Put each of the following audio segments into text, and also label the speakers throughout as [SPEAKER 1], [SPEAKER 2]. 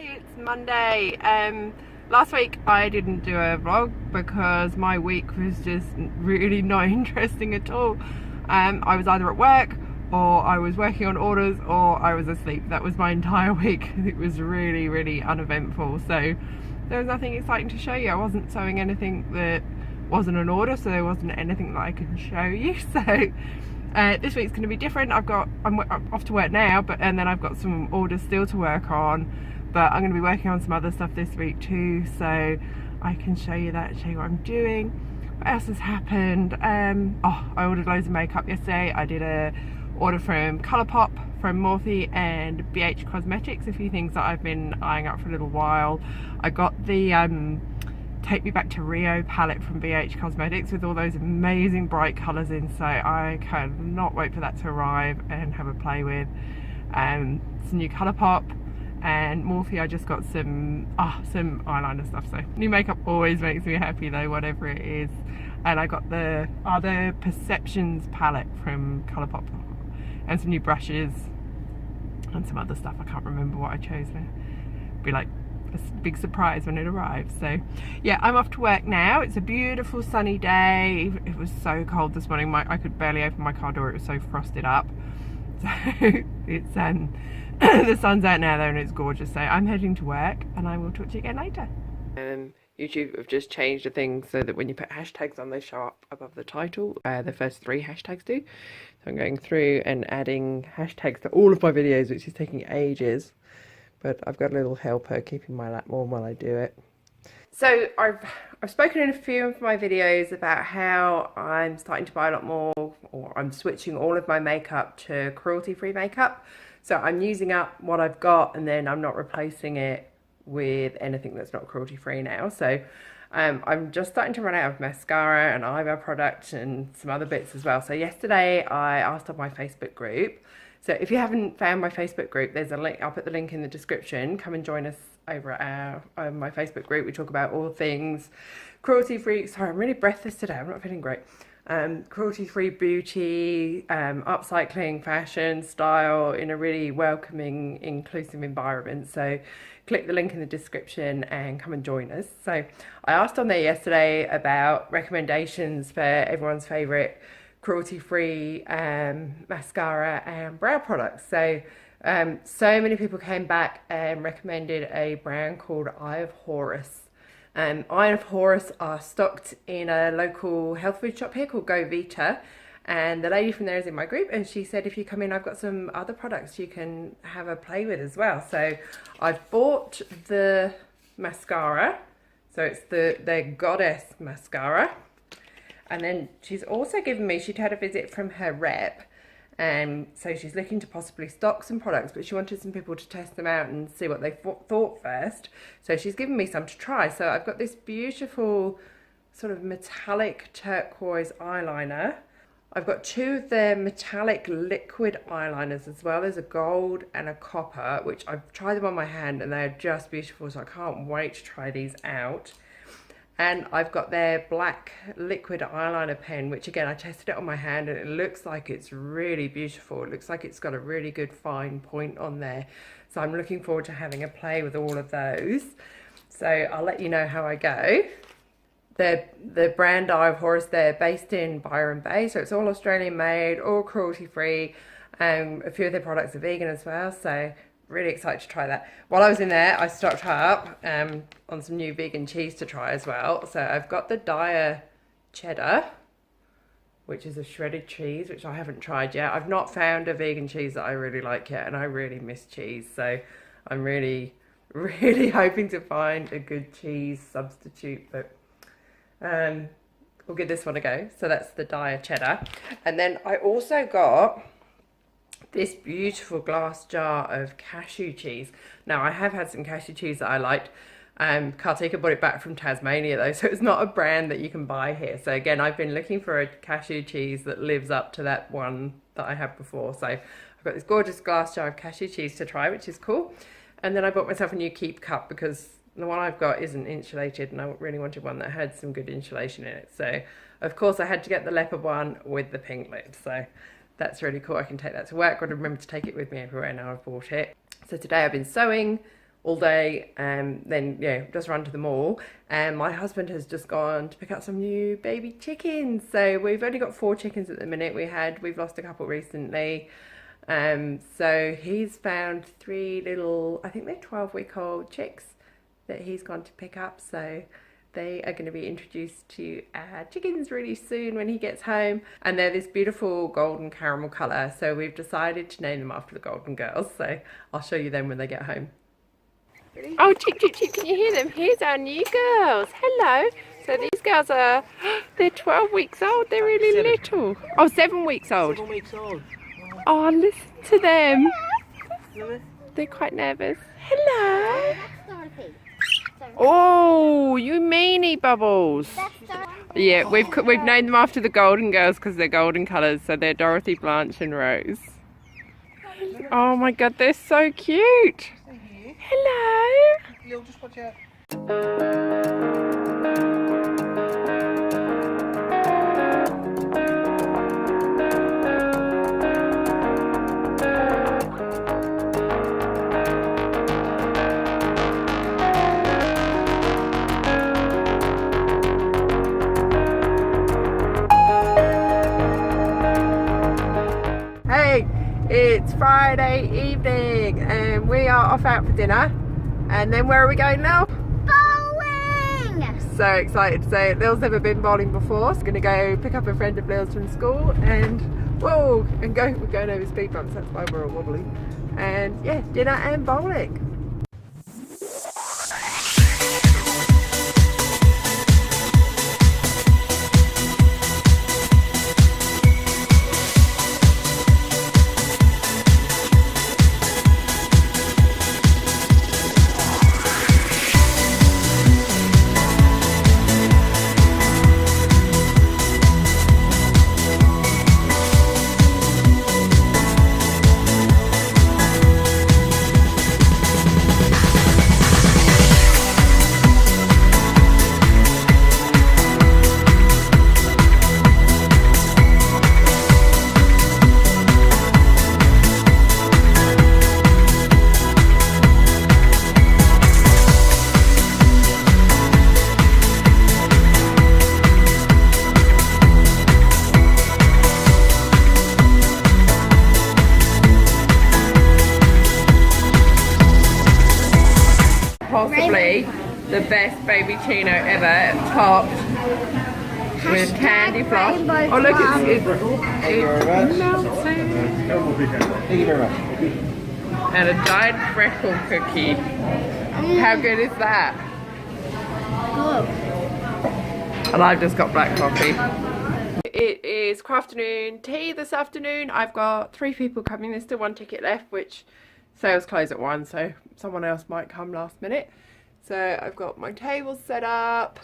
[SPEAKER 1] It's Monday. Last week I didn't do a vlog because my week was just really not interesting at all. I was either at work or I was working on orders or I was asleep. That was my entire week. It was really uneventful, so there was nothing exciting to show you. I wasn't sewing anything that wasn't an order, so there wasn't anything that I could show you. So this week's going to be different. I'm off to work now, and then I've got some orders still to work on, but I'm going to be working on some other stuff this week too, so I can show you that, show you what I'm doing. What else has happened? I ordered loads of makeup yesterday. I did a order from Colourpop, from Morphe and BH Cosmetics, a few things that I've been eyeing up for a little while. I got the Take Me Back to Rio palette from BH Cosmetics with all those amazing bright colours in, so I cannot wait for that to arrive and have a play with. Some new Colourpop, and Morphe I just got some eyeliner stuff, so new makeup always makes me happy though, whatever it is. And I got the other Perceptions palette from Colourpop and some new brushes and some other stuff. I can't remember what I chose now. Be like a big surprise when it arrives. So yeah, I'm off to work now. It's a beautiful sunny day. It was so cold this morning. I could barely open my car door. It was so frosted up. So it's the sun's out now though, and it's gorgeous. So I'm heading to work, and I will talk to you again later. YouTube have just changed the thing so that when you put hashtags on, they show up above the title. The first 3 hashtags do. So I'm going through and adding hashtags to all of my videos, which is taking ages. But I've got a little helper keeping my lap warm while I do it. So I've spoken in a few of my videos about how I'm starting to buy a lot more, or I'm switching all of my makeup to cruelty-free makeup. So I'm using up what I've got, and then I'm not replacing it with anything that's not cruelty-free now. So I'm just starting to run out of mascara and eyebrow product and some other bits as well. So yesterday I asked on my Facebook group. So if you haven't found my Facebook group, there's a link. I'll put the link in the description. Come and join us over at my Facebook group. We talk about all things cruelty-free. Sorry, I'm really breathless today. I'm not feeling great. Cruelty-free beauty, upcycling, fashion, style in a really welcoming, inclusive environment. So click the link in the description and come and join us. So I asked on there yesterday about recommendations for everyone's favourite cruelty-free mascara and brow products. So so many people came back and recommended a brand called Eye of Horus. Eye of Horus are stocked in a local health food shop here called Go Vita, and the lady from there is in my group, and she said if you come in, I've got some other products you can have a play with as well. So I've bought the mascara, so it's the Goddess mascara, and then she's also given me, she'd had a visit from her rep, and so she's looking to possibly stock some products, but she wanted some people to test them out and see what they thought first. So she's given me some to try. So I've got this beautiful sort of metallic turquoise eyeliner. I've got 2 of their metallic liquid eyeliners as well. There's a gold and a copper, which I've tried them on my hand and they're just beautiful. So I can't wait to try these out. And I've got their black liquid eyeliner pen, which again, I tested it on my hand and it looks like it's really beautiful. It looks like it's got a really good fine point on there. So I'm looking forward to having a play with all of those. So I'll let you know how I go. The brand Eye of Horus, they're based in Byron Bay. So it's all Australian made, all cruelty free. A few of their products are vegan as well. So really excited to try that. While I was in there, I stocked up on some new vegan cheese to try as well. So I've got the Dyer cheddar, which is a shredded cheese, which I haven't tried yet. I've not found a vegan cheese that I really like yet, and I really miss cheese. So I'm really hoping to find a good cheese substitute, but we'll give this one a go. So that's the Dyer cheddar. And then I also got this beautiful glass jar of cashew cheese. Now I have had some cashew cheese that I liked. Kartika brought it back from Tasmania though, so it's not a brand that you can buy here. So again, I've been looking for a cashew cheese that lives up to that one that I had before. So I've got this gorgeous glass jar of cashew cheese to try, which is cool. And then I bought myself a new keep cup because the one I've got isn't insulated, and I really wanted one that had some good insulation in it. So of course I had to get the leopard one with the pink lid. So that's really cool. I can take that to work. Got to remember to take it with me everywhere now I've bought it. So today I've been sewing all day, and then just run to the mall. And my husband has just gone to pick up some new baby chickens. So we've only got 4 chickens at the minute. We've lost a couple recently. So he's found 3 little, I think they're 12-week-old chicks that he's gone to pick up. So they are going to be introduced to our chickens really soon when he gets home. And they're this beautiful golden caramel colour. So we've decided to name them after the Golden Girls. So I'll show you them when they get home. Oh, chip, chip, chip, can you hear them? Here's our new girls. Hello. So these girls are, they're 12 weeks old. They're really little. Oh, 7 weeks old.
[SPEAKER 2] 7 weeks old.
[SPEAKER 1] Oh, listen to them. They're quite nervous. Hello. Oh, you meanie bubbles. Yeah, we've named them after the Golden Girls because they're golden colours. So they're Dorothy, Blanche and Rose. Oh my God, they're so cute. Hello.
[SPEAKER 2] You'll just watch out.
[SPEAKER 1] Hey, it's Friday evening and we are off out for dinner. And then where are we going now?
[SPEAKER 3] Bowling!
[SPEAKER 1] So excited. So Lil's never been bowling before. So going to go pick up a friend of Lil's from school and whoa, and we're going over speed bumps. That's why we're all wobbly. And yeah, dinner and bowling. Possibly the best baby chino ever, topped with candy floss. Oh look, it's melting.
[SPEAKER 2] Thank you very much.
[SPEAKER 1] And a dyed freckle cookie. How good is that?
[SPEAKER 3] Good.
[SPEAKER 1] And I've just got black coffee. It is afternoon tea this afternoon. I've got 3 people coming. There's still 1 ticket left, which sales close at 1, so someone else might come last minute. So I've got my table set up.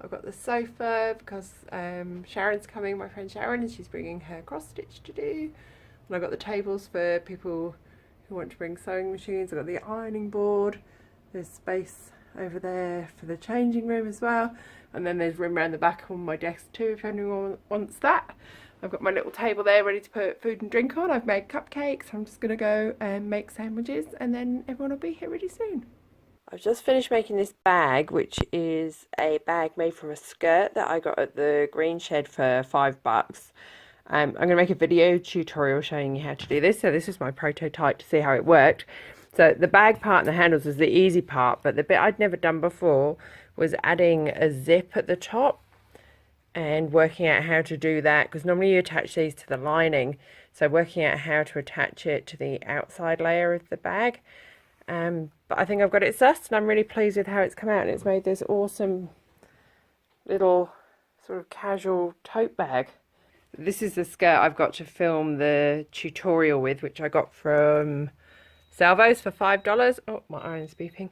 [SPEAKER 1] I've got the sofa because Sharon's coming, my friend Sharon, and she's bringing her cross stitch to do. And I've got the tables for people who want to bring sewing machines. I've got the ironing board. There's space over there for the changing room as well. And then there's room around the back on my desk too if anyone wants that. I've got my little table there ready to put food and drink on. I've made cupcakes. I'm just going to go and make sandwiches and then everyone will be here really soon. I've just finished making this bag, which is a bag made from a skirt that I got at the Green Shed for $5. I'm going to make a video tutorial showing you how to do this. So this is my prototype to see how it worked. So the bag part and the handles is the easy part, but the bit I'd never done before was adding a zip at the top and working out how to do that, because normally you attach these to the lining. So working out how to attach it to the outside layer of the bag. But I think I've got it sussed and I'm really pleased with how it's come out, and it's made this awesome little sort of casual tote bag. This is the skirt I've got to film the tutorial with, which I got from Salvo's for $5. Oh, my iron's beeping.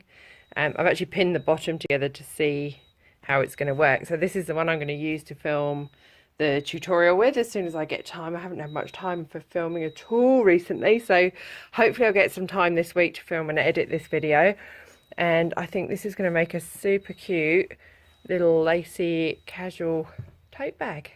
[SPEAKER 1] I've actually pinned the bottom together to see how it's going to work. So this is the one I'm going to use to film the tutorial with as soon as I get time. I haven't had much time for filming at all recently, so hopefully I'll get some time this week to film and edit this video. And I think this is going to make a super cute little lacy casual tote bag.